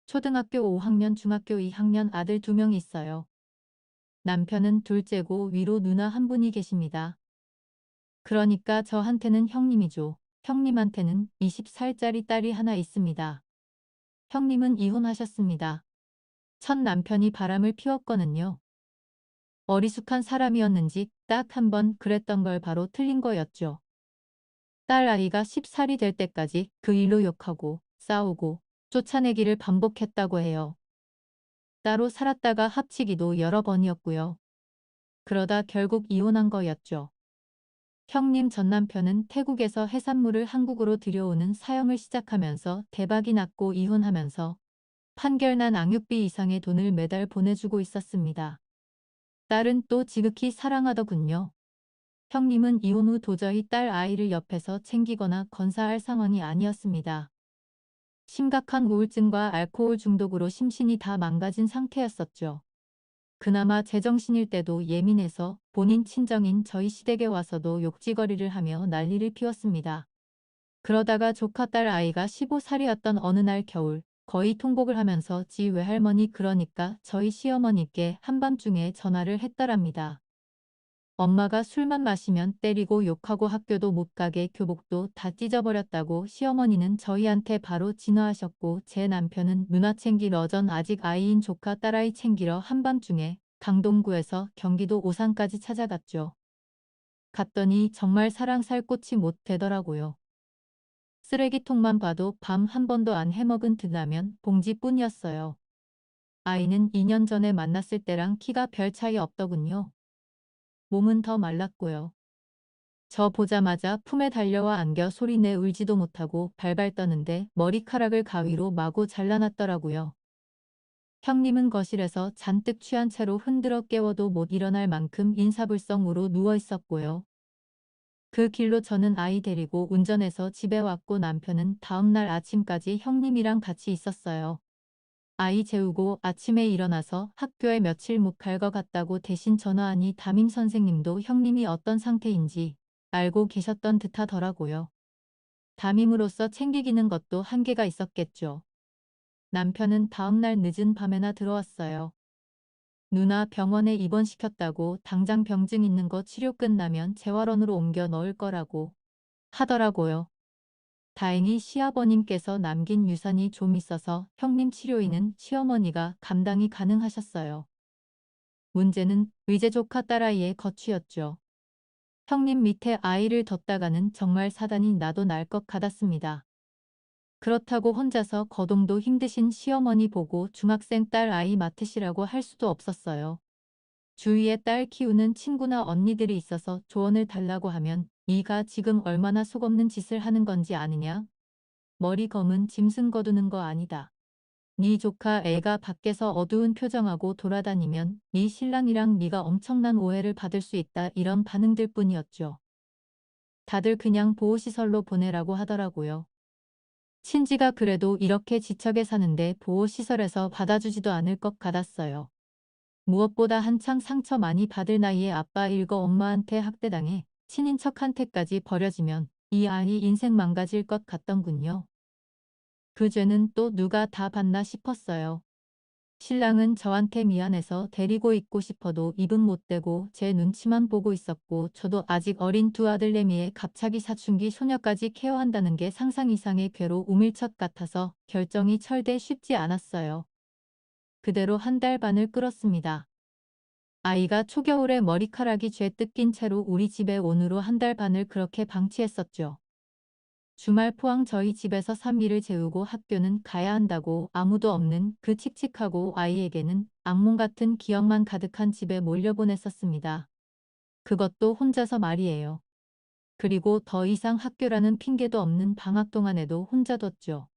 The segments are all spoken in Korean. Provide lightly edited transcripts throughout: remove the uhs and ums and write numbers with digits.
초등학교 5학년, 중학교 2학년 아들 2명 있어요. 남편은 둘째고 위로 누나 한 분이 계십니다. 그러니까 저한테는 형님이죠. 형님한테는 20살짜리 딸이 하나 있습니다. 형님은 이혼하셨습니다. 첫 남편이 바람을 피웠거든요. 어리숙한 사람이었는지 딱 한 번 그랬던 걸 바로 틀린 거였죠. 딸 아이가 10살이 될 때까지 그 일로 욕하고 싸우고 쫓아내기를 반복했다고 해요. 따로 살았다가 합치기도 여러 번이었고요. 그러다 결국 이혼한 거였죠. 형님 전 남편은 태국에서 해산물을 한국으로 들여오는 사형을 시작하면서 대박이 났고 이혼하면서 판결난 악육비 이상의 돈을 매달 보내주고 있었습니다. 딸은 또 지극히 사랑하더군요. 형님은 이혼 후 도저히 딸 아이를 옆에서 챙기거나 건사할 상황이 아니었습니다. 심각한 우울증과 알코올 중독으로 심신이 다 망가진 상태였었죠. 그나마 제정신일 때도 예민해서 본인 친정인 저희 시댁에 와서도 욕지거리를 하며 난리를 피웠습니다. 그러다가 조카 딸 아이가 15살이었던 어느 날 겨울 거의 통곡을 하면서 지 외할머니 그러니까 저희 시어머니께 한밤중에 전화를 했더랍니다. 엄마가 술만 마시면 때리고 욕하고 학교도 못 가게 교복도 다 찢어버렸다고 시어머니는 저희한테 바로 진화하셨고 제 남편은 누나 챙기러 전 아직 아이인 조카 딸아이 챙기러 한밤중에 강동구에서 경기도 오산까지 찾아갔죠. 갔더니 정말 사랑 살 곳이 못 되더라고요. 쓰레기통만 봐도 밤 한 번도 안 해먹은 드라면 봉지뿐이었어요. 아이는 2년 전에 만났을 때랑 키가 별 차이 없더군요. 몸은 더 말랐고요. 저 보자마자 품에 달려와 안겨 소리내 울지도 못하고 발발 떠는데 머리카락을 가위로 마구 잘라놨더라고요. 형님은 거실에서 잔뜩 취한 채로 흔들어 깨워도 못 일어날 만큼 인사불성으로 누워있었고요. 그 길로 저는 아이 데리고 운전해서 집에 왔고 남편은 다음날 아침까지 형님이랑 같이 있었어요. 아이 재우고 아침에 일어나서 학교에 며칠 못 갈 것 같다고 대신 전화하니 담임 선생님도 형님이 어떤 상태인지 알고 계셨던 듯 하더라고요. 담임으로서 챙기기는 것도 한계가 있었겠죠. 남편은 다음날 늦은 밤에나 들어왔어요. 누나 병원에 입원시켰다고 당장 병증 있는 거 치료 끝나면 재활원으로 옮겨 넣을 거라고 하더라고요. 다행히 시아버님께서 남긴 유산이 좀 있어서 형님 치료비는 시어머니가 감당이 가능하셨어요. 문제는 의제 조카 딸아이의 거취였죠. 형님 밑에 아이를 뒀다가는 정말 사단이 나도 날 것 같았습니다. 그렇다고 혼자서 거동도 힘드신 시어머니 보고 중학생 딸 아이 맡으시라고 할 수도 없었어요. 주위에 딸 키우는 친구나 언니들이 있어서 조언을 달라고 하면 네가 지금 얼마나 속없는 짓을 하는 건지 아느냐? 머리 검은 짐승 거두는 거 아니다. 네 조카 애가 밖에서 어두운 표정하고 돌아다니면 네 신랑이랑 네가 엄청난 오해를 받을 수 있다 이런 반응들 뿐이었죠. 다들 그냥 보호시설로 보내라고 하더라고요. 친지가 그래도 이렇게 지척에 사는데 보호시설에서 받아주지도 않을 것 같았어요. 무엇보다 한창 상처 많이 받을 나이에 아빠 일거 엄마한테 학대당해 친인척한테까지 버려지면 이 아이 인생 망가질 것 같던군요. 그 죄는 또 누가 다 받나 싶었어요. 신랑은 저한테 미안해서 데리고 있고 싶어도 입은 못 대고 제 눈치만 보고 있었고 저도 아직 어린 두 아들내미에 갑자기 사춘기 소녀까지 케어한다는 게 상상 이상의 괴로 우밀첫 같아서 결정이 철대 쉽지 않았어요. 그대로 한 달 반을 끌었습니다. 아이가 초겨울에 머리카락이 죄 뜯긴 채로 우리 집에 온 후로 한 달 반을 그렇게 방치했었죠. 주말 포항 저희 집에서 3일을 재우고 학교는 가야 한다고 아무도 없는 그 칙칙하고 아이에게는 악몽 같은 기억만 가득한 집에 몰려보냈었습니다. 그것도 혼자서 말이에요. 그리고 더 이상 학교라는 핑계도 없는 방학 동안에도 혼자 뒀죠.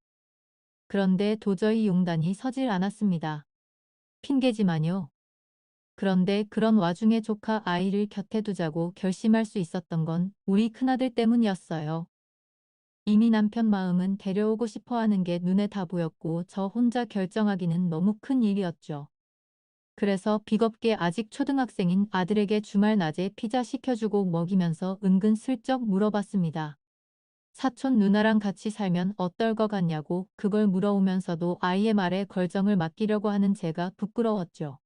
그런데 도저히 용단이 서질 않았습니다. 핑계지만요. 그런데 그런 와중에 조카 아이를 곁에 두자고 결심할 수 있었던 건 우리 큰아들 때문이었어요. 이미 남편 마음은 데려오고 싶어 하는 게 눈에 다 보였고 저 혼자 결정하기는 너무 큰 일이었죠. 그래서 비겁게 아직 초등학생인 아들에게 주말 낮에 피자 시켜주고 먹이면서 은근슬쩍 물어봤습니다. 사촌 누나랑 같이 살면 어떨 것 같냐고 그걸 물어오면서도 아이의 말에 걸정을 맡기려고 하는 제가 부끄러웠죠.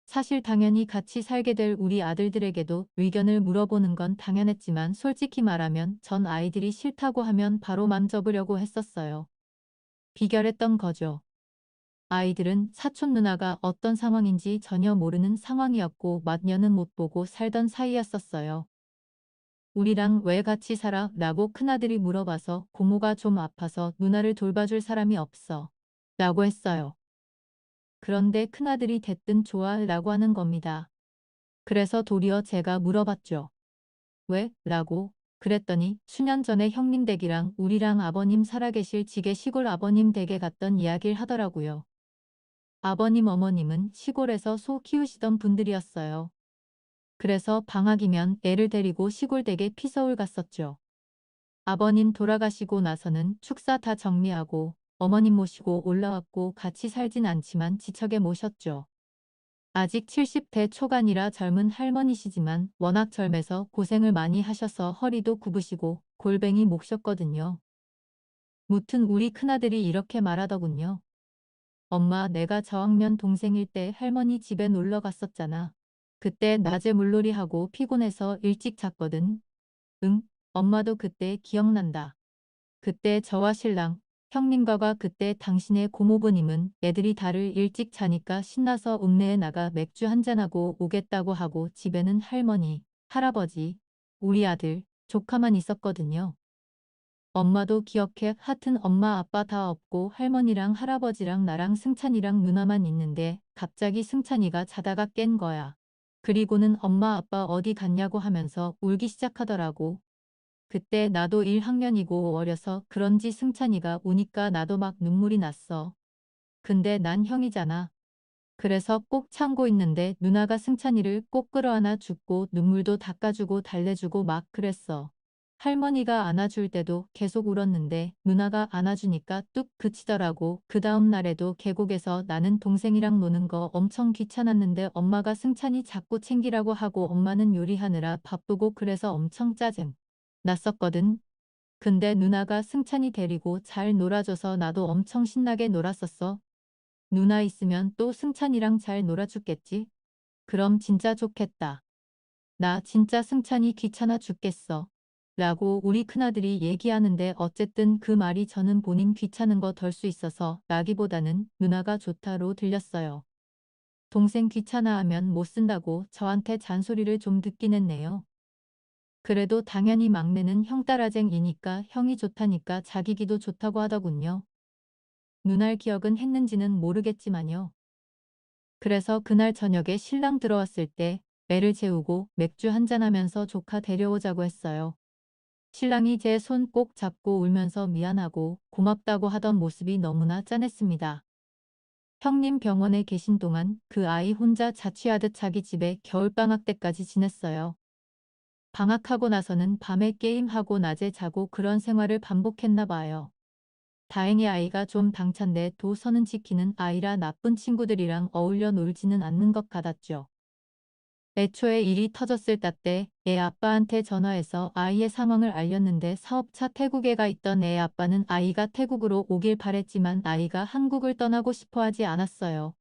사실 당연히 같이 살게 될 우리 아들들에게도 의견을 물어보는 건 당연했지만 솔직히 말하면 전 아이들이 싫다고 하면 바로 맘 접으려고 했었어요. 비결했던 거죠. 아이들은 사촌 누나가 어떤 상황인지 전혀 모르는 상황이었고 맞녀는 못 보고 살던 사이였었어요. 우리랑 왜 같이 살아? 라고 큰아들이 물어봐서 고모가 좀 아파서 누나를 돌봐줄 사람이 없어. 라고 했어요. 그런데 큰아들이 대뜸 좋아 라고 하는 겁니다. 그래서 도리어 제가 물어봤죠. 왜? 라고. 그랬더니 수년 전에 형님 댁이랑 우리랑 아버님 살아계실 지게 시골 아버님 댁에 갔던 이야기를 하더라고요. 아버님 어머님은 시골에서 소 키우시던 분들이었어요. 그래서 방학이면 애를 데리고 시골 댁에 피서울 갔었죠. 아버님 돌아가시고 나서는 축사 다 정리하고 어머님 모시고 올라왔고 같이 살진 않지만 지척에 모셨죠. 아직 70대 초반이라 젊은 할머니시지만 워낙 젊어서 고생을 많이 하셔서 허리도 굽으시고 골뱅이 목셨거든요. 무튼 우리 큰아들이 이렇게 말하더군요. 엄마, 내가 저학년 동생일 때 할머니 집에 놀러 갔었잖아. 그때 낮에 물놀이하고 피곤해서 일찍 잤거든. 응, 엄마도 그때 기억난다. 그때 저와 신랑, 형님과가 그때 당신의 고모부님은 애들이 다를 일찍 자니까 신나서 읍내에 나가 맥주 한잔하고 오겠다고 하고 집에는 할머니, 할아버지, 우리 아들, 조카만 있었거든요. 엄마도 기억해. 하여튼 엄마 아빠 다 없고 할머니랑 할아버지랑 나랑 승찬이랑 누나만 있는데 갑자기 승찬이가 자다가 깬 거야. 그리고는 엄마 아빠 어디 갔냐고 하면서 울기 시작하더라고. 그때 나도 1학년이고 어려서 그런지 승찬이가 우니까 나도 막 눈물이 났어. 근데 난 형이잖아. 그래서 꼭 참고 있는데 누나가 승찬이를 꼭 끌어안아 주고 눈물도 닦아주고 달래주고 막 그랬어. 할머니가 안아줄 때도 계속 울었는데 누나가 안아주니까 뚝 그치더라고. 그 다음 날에도 계곡에서 나는 동생이랑 노는 거 엄청 귀찮았는데 엄마가 승찬이 자꾸 챙기라고 하고 엄마는 요리하느라 바쁘고 그래서 엄청 짜증 났었거든. 근데 누나가 승찬이 데리고 잘 놀아줘서 나도 엄청 신나게 놀았었어. 누나 있으면 또 승찬이랑 잘 놀아줬겠지? 그럼 진짜 좋겠다. 나 진짜 승찬이 귀찮아 죽겠어. 라고 우리 큰아들이 얘기하는데 어쨌든 그 말이 저는 본인 귀찮은 거 덜 수 있어서 라기보다는 누나가 좋다로 들렸어요. 동생 귀찮아하면 못 쓴다고 저한테 잔소리를 좀 듣긴 했네요. 그래도 당연히 막내는 형딸아쟁이니까 형이 좋다니까 자기 기도 좋다고 하더군요. 누날 기억은 했는지는 모르겠지만요. 그래서 그날 저녁에 신랑 들어왔을 때 애를 재우고 맥주 한잔하면서 조카 데려오자고 했어요. 신랑이 제 손 꼭 잡고 울면서 미안하고 고맙다고 하던 모습이 너무나 짠했습니다. 형님 병원에 계신 동안 그 아이 혼자 자취하듯 자기 집에 겨울방학 때까지 지냈어요. 방학하고 나서는 밤에 게임하고 낮에 자고 그런 생활을 반복했나 봐요. 다행히 아이가 좀 당찬데 도선은 지키는 아이라 나쁜 친구들이랑 어울려 놀지는 않는 것 같았죠. 애초에 일이 터졌을 때 애 아빠한테 전화해서 아이의 상황을 알렸는데 사업차 태국에 가 있던 애 아빠는 아이가 태국으로 오길 바랬지만 아이가 한국을 떠나고 싶어 하지 않았어요.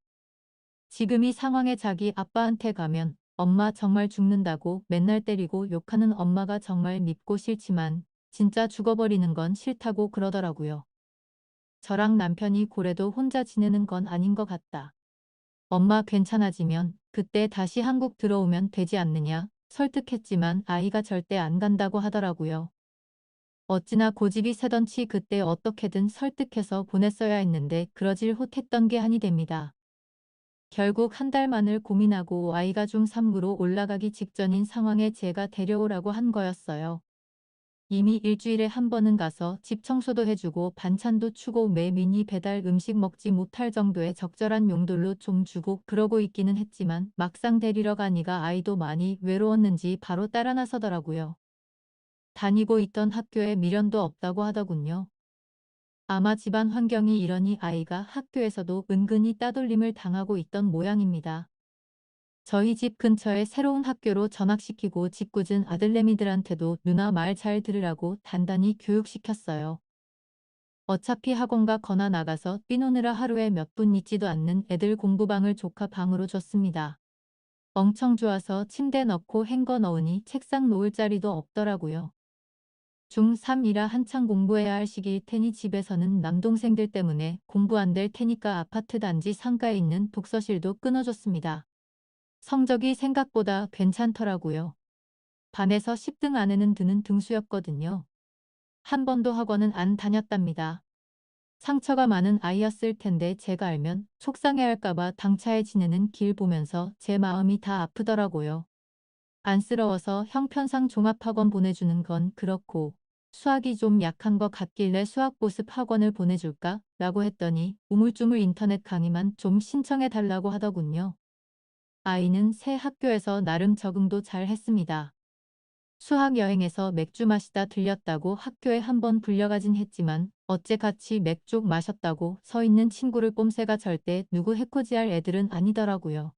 지금 이 상황에 자기 아빠한테 가면 엄마 정말 죽는다고 맨날 때리고 욕하는 엄마가 정말 밉고 싫지만 진짜 죽어버리는 건 싫다고 그러더라고요. 저랑 남편이 고래도 혼자 지내는 건 아닌 것 같다. 엄마 괜찮아지면 그때 다시 한국 들어오면 되지 않느냐 설득했지만 아이가 절대 안 간다고 하더라고요. 어찌나 고집이 세던치 그때 어떻게든 설득해서 보냈어야 했는데 그러질 못했던 게 한이 됩니다. 결국 한 달만을 고민하고 아이가 중3으로 올라가기 직전인 상황에 제가 데려오라고 한 거였어요. 이미 일주일에 한 번은 가서 집 청소도 해주고 반찬도 추고 매 미니 배달 음식 먹지 못할 정도의 적절한 용돈로 좀 주고 그러고 있기는 했지만 막상 데리러 가니까 아이도 많이 외로웠는지 바로 따라 나서더라고요. 다니고 있던 학교에 미련도 없다고 하더군요. 아마 집안 환경이 이러니 아이가 학교에서도 은근히 따돌림을 당하고 있던 모양입니다. 저희 집 근처에 새로운 학교로 전학시키고 짓궂은 아들내미들한테도 누나 말 잘 들으라고 단단히 교육시켰어요. 어차피 학원 가거나 나가서 뛰노느라 하루에 몇 분 있지도 않는 애들 공부방을 조카 방으로 줬습니다. 엄청 좋아서 침대 넣고 헹궈 넣으니 책상 놓을 자리도 없더라고요. 중3이라 한창 공부해야 할 시기일 테니 집에서는 남동생들 때문에 공부 안 될 테니까 아파트 단지 상가에 있는 독서실도 끊어줬습니다. 성적이 생각보다 괜찮더라고요. 반에서 10등 안에는 드는 등수였거든요. 한 번도 학원은 안 다녔답니다. 상처가 많은 아이였을 텐데 제가 알면 속상해할까봐 당차에 지내는 길 보면서 제 마음이 다 아프더라고요. 안쓰러워서 형편상 종합학원 보내주는 건 그렇고 수학이 좀 약한 것 같길래 수학보습 학원을 보내줄까? 라고 했더니 우물쭈물 인터넷 강의만 좀 신청해 달라고 하더군요. 아이는 새 학교에서 나름 적응도 잘 했습니다. 수학 여행에서 맥주 마시다 들렸다고 학교에 한번 불려가진 했지만 어째 같이 맥주 마셨다고 서 있는 친구를 꼼새가 절대 누구 해코지할 애들은 아니더라고요.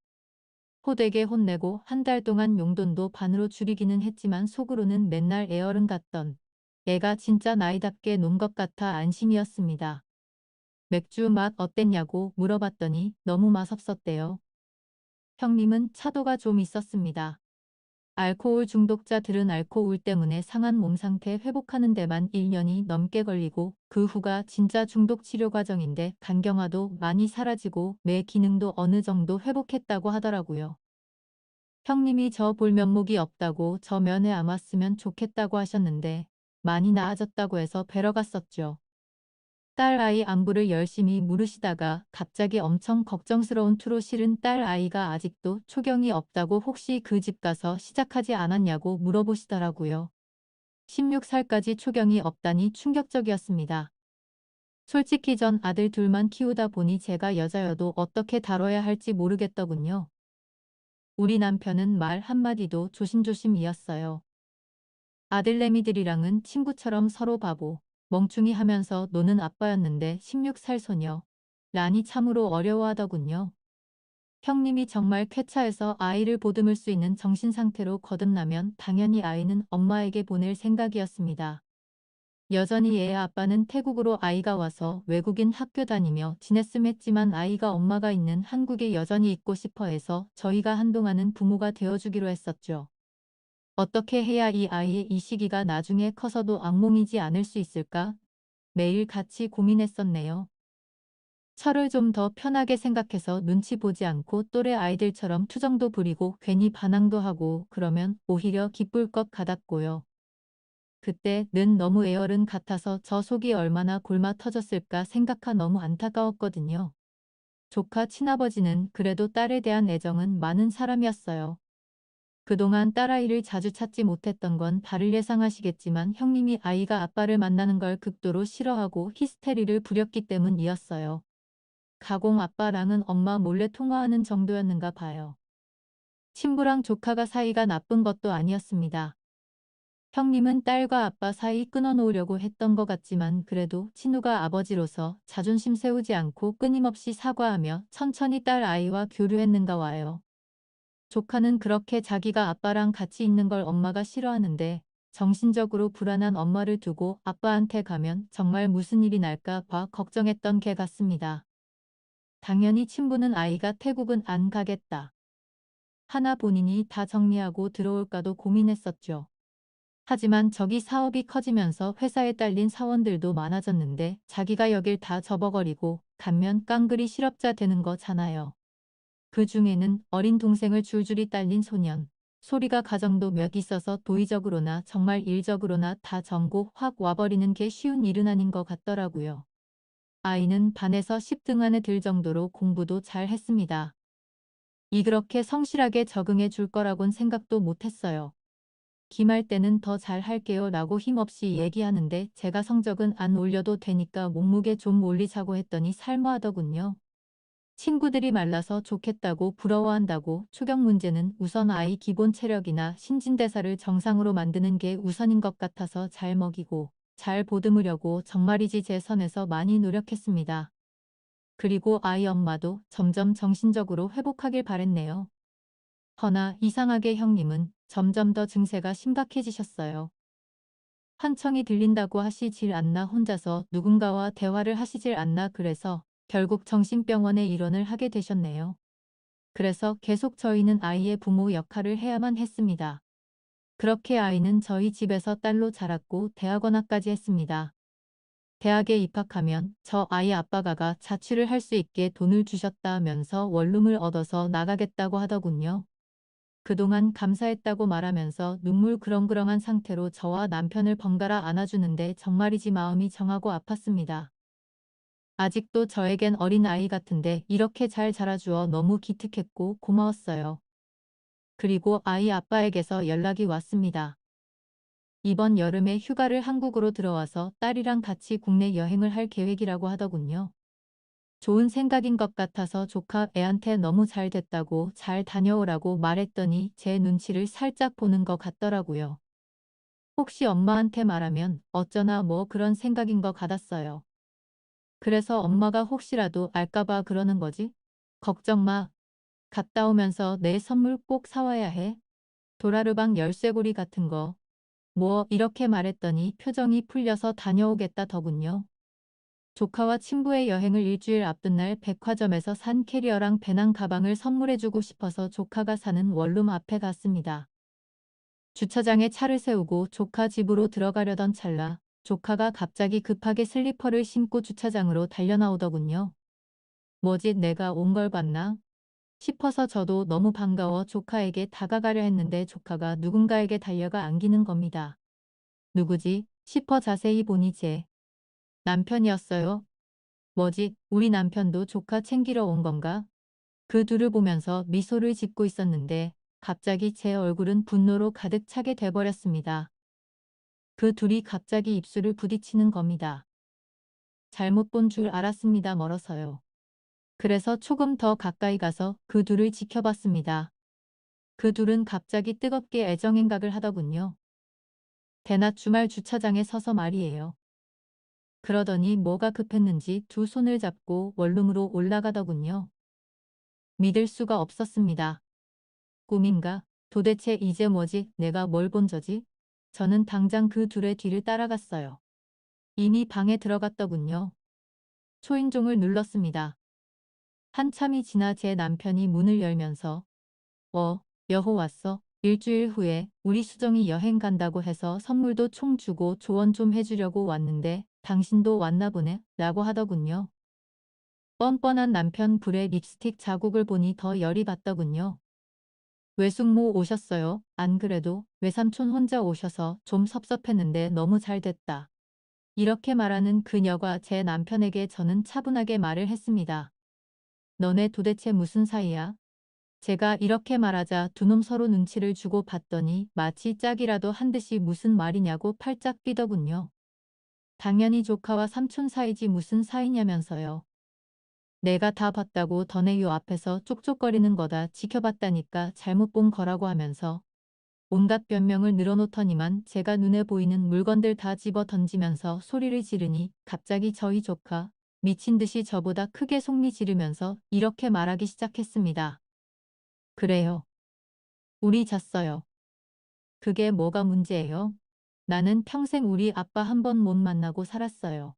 호되게 혼내고 한 달 동안 용돈도 반으로 줄이기는 했지만 속으로는 맨날 애어른 같던 애가 진짜 나이답게 논 것 같아 안심이었습니다. 맥주 맛 어땠냐고 물어봤더니 너무 맛없었대요. 형님은 차도가 좀 있었습니다. 알코올 중독자들은 알코올 때문에 상한 몸 상태 회복하는 데만 1년이 넘게 걸리고 그 후가 진짜 중독 치료 과정인데 간경화도 많이 사라지고 뇌 기능도 어느 정도 회복했다고 하더라고요. 형님이 저 볼 면목이 없다고 저 면회 안 왔으면 좋겠다고 하셨는데 많이 나아졌다고 해서 뵈러 갔었죠. 딸 아이 안부를 열심히 물으시다가 갑자기 엄청 걱정스러운 투로 실은 딸 아이가 아직도 초경이 없다고 혹시 그 집 가서 시작하지 않았냐고 물어보시더라고요. 16살까지 초경이 없다니 충격적이었습니다. 솔직히 전 아들 둘만 키우다 보니 제가 여자여도 어떻게 다뤄야 할지 모르겠더군요. 우리 남편은 말 한마디도 조심조심이었어요. 아들내미들이랑은 친구처럼 서로 바보, 멍충이 하면서 노는 아빠였는데 16살 소녀. 란이 참으로 어려워하더군요. 형님이 정말 쾌차해서 아이를 보듬을 수 있는 정신상태로 거듭나면 당연히 아이는 엄마에게 보낼 생각이었습니다. 여전히 애 아빠는 태국으로 아이가 와서 외국인 학교 다니며 지냈음 했지만 아이가 엄마가 있는 한국에 여전히 있고 싶어 해서 저희가 한동안은 부모가 되어주기로 했었죠. 어떻게 해야 이 아이의 이 시기가 나중에 커서도 악몽이지 않을 수 있을까? 매일 같이 고민했었네요. 철을 좀 더 편하게 생각해서 눈치 보지 않고 또래 아이들처럼 투정도 부리고 괜히 반항도 하고 그러면 오히려 기쁠 것 같았고요. 그때는 너무 애어른 같아서 저 속이 얼마나 골마 터졌을까 생각하 너무 안타까웠거든요. 조카 친아버지는 그래도 딸에 대한 애정은 많은 사람이었어요. 그동안 딸아이를 자주 찾지 못했던 건 다를 예상하시겠지만 형님이 아이가 아빠를 만나는 걸 극도로 싫어하고 히스테리를 부렸기 때문이었어요. 가공 아빠랑은 엄마 몰래 통화하는 정도였는가 봐요. 친부랑 조카가 사이가 나쁜 것도 아니었습니다. 형님은 딸과 아빠 사이 끊어놓으려고 했던 것 같지만 그래도 친우가 아버지로서 자존심 세우지 않고 끊임없이 사과하며 천천히 딸 아이와 교류했는가 와요. 조카는 그렇게 자기가 아빠랑 같이 있는 걸 엄마가 싫어하는데 정신적으로 불안한 엄마를 두고 아빠한테 가면 정말 무슨 일이 날까 봐 걱정했던 개 같습니다. 당연히 친부는 아이가 태국은 안 가겠다. 하나 본인이 다 정리하고 들어올까도 고민했었죠. 하지만 저기 사업이 커지면서 회사에 딸린 사원들도 많아졌는데 자기가 여길 다 접어버리고 가면 깡그리 실업자 되는 거잖아요. 그 중에는 어린 동생을 줄줄이 딸린 소년. 소리가 가정도 몇 있어서 도의적으로나 정말 일적으로나 다 전고 확 와버리는 게 쉬운 일은 아닌 것 같더라고요. 아이는 반에서 10등 안에 들 정도로 공부도 잘 했습니다. 그렇게 성실하게 적응해 줄 거라곤 생각도 못했어요. 기말 때는 더 잘할게요 라고 힘없이 얘기하는데 제가 성적은 안 올려도 되니까 몸무게 좀 올리자고 했더니 살모하더군요. 친구들이 말라서 좋겠다고 부러워한다고 초경 문제는 우선 아이 기본 체력이나 신진대사를 정상으로 만드는 게 우선인 것 같아서 잘 먹이고 잘 보듬으려고 정말이지 제 선에서 많이 노력했습니다. 그리고 아이 엄마도 점점 정신적으로 회복하길 바랬네요. 허나 이상하게 형님은 점점 더 증세가 심각해지셨어요. 환청이 들린다고 하시질 않나 혼자서 누군가와 대화를 하시질 않나 그래서 결국 정신병원에 입원을 하게 되셨네요. 그래서 계속 저희는 아이의 부모 역할을 해야만 했습니다. 그렇게 아이는 저희 집에서 딸로 자랐고 대학원학까지 했습니다. 대학에 입학하면 저 아이 아빠가 자취를 할 수 있게 돈을 주셨다면서 원룸을 얻어서 나가겠다고 하더군요. 그동안 감사했다고 말하면서 눈물 그렁그렁한 상태로 저와 남편을 번갈아 안아주는데 정말이지 마음이 정하고 아팠습니다. 아직도 저에겐 어린 아이 같은데 이렇게 잘 자라주어 너무 기특했고 고마웠어요. 그리고 아이 아빠에게서 연락이 왔습니다. 이번 여름에 휴가를 한국으로 들어와서 딸이랑 같이 국내 여행을 할 계획이라고 하더군요. 좋은 생각인 것 같아서 조카 애한테 너무 잘 됐다고 잘 다녀오라고 말했더니 제 눈치를 살짝 보는 것 같더라고요. 혹시 엄마한테 말하면 어쩌나 뭐 그런 생각인 것 같았어요. 그래서 엄마가 혹시라도 알까봐 그러는 거지? 걱정 마. 갔다 오면서 내 선물 꼭 사와야 해. 도라르방 열쇠고리 같은 거. 뭐 이렇게 말했더니 표정이 풀려서 다녀오겠다더군요. 조카와 친구의 여행을 일주일 앞둔 날 백화점에서 산 캐리어랑 배낭 가방을 선물해주고 싶어서 조카가 사는 원룸 앞에 갔습니다. 주차장에 차를 세우고 조카 집으로 들어가려던 찰나 조카가 갑자기 급하게 슬리퍼를 신고 주차장으로 달려나오더군요. 뭐지 내가 온 걸 봤나? 싶어서 저도 너무 반가워 조카에게 다가가려 했는데 조카가 누군가에게 달려가 안기는 겁니다. 누구지? 싶어 자세히 보니 제 남편이었어요. 뭐지? 우리 남편도 조카 챙기러 온 건가? 그 둘을 보면서 미소를 짓고 있었는데 갑자기 제 얼굴은 분노로 가득 차게 돼버렸습니다. 그 둘이 갑자기 입술을 부딪히는 겁니다. 잘못 본 줄 알았습니다. 멀어서요. 그래서 조금 더 가까이 가서 그 둘을 지켜봤습니다. 그 둘은 갑자기 뜨겁게 애정행각을 하더군요. 대낮 주말 주차장에 서서 말이에요. 그러더니 뭐가 급했는지 두 손을 잡고 원룸으로 올라가더군요. 믿을 수가 없었습니다. 꿈인가? 도대체 이제 뭐지? 내가 뭘 본 저지? 저는 당장 그 둘의 뒤를 따라갔어요. 이미 방에 들어갔더군요. 초인종을 눌렀습니다. 한참이 지나 제 남편이 문을 열면서 여호 왔어. 일주일 후에 우리 수정이 여행 간다고 해서 선물도 총 주고 조언 좀 해주려고 왔는데 당신도 왔나 보네 라고 하더군요. 뻔뻔한 남편 불에 립스틱 자국을 보니 더 열이 받더군요. 외숙모 오셨어요. 안 그래도 외삼촌 혼자 오셔서 좀 섭섭했는데 너무 잘 됐다. 이렇게 말하는 그녀가 제 남편에게 저는 차분하게 말을 했습니다. 너네 도대체 무슨 사이야? 제가 이렇게 말하자 두 놈 서로 눈치를 주고 봤더니 마치 짝이라도 한 듯이 무슨 말이냐고 팔짝 뛰더군요. 당연히 조카와 삼촌 사이지 무슨 사이냐면서요. 내가 다 봤다고 더내 요 앞에서 쪽쪽거리는 거다 지켜봤다니까 잘못 본 거라고 하면서 온갖 변명을 늘어놓더니만 제가 눈에 보이는 물건들 다 집어 던지면서 소리를 지르니 갑자기 저희 조카 미친 듯이 저보다 크게 속니 지르면서 이렇게 말하기 시작했습니다. 그래요. 우리 잤어요. 그게 뭐가 문제예요? 나는 평생 우리 아빠 한 번 못 만나고 살았어요.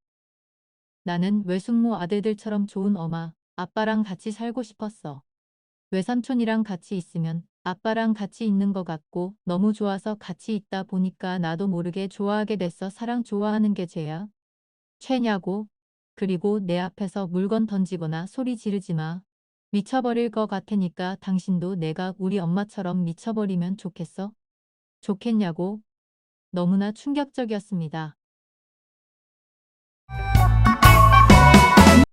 나는 외숙모 아들들처럼 좋은 엄마, 아빠랑 같이 살고 싶었어. 외삼촌이랑 같이 있으면 아빠랑 같이 있는 것 같고 너무 좋아서 같이 있다 보니까 나도 모르게 좋아하게 됐어. 사랑 좋아하는 게 죄야? 죄냐고? 그리고 내 앞에서 물건 던지거나 소리 지르지 마. 미쳐버릴 것 같으니까 당신도 내가 우리 엄마처럼 미쳐버리면 좋겠어? 좋겠냐고? 너무나 충격적이었습니다.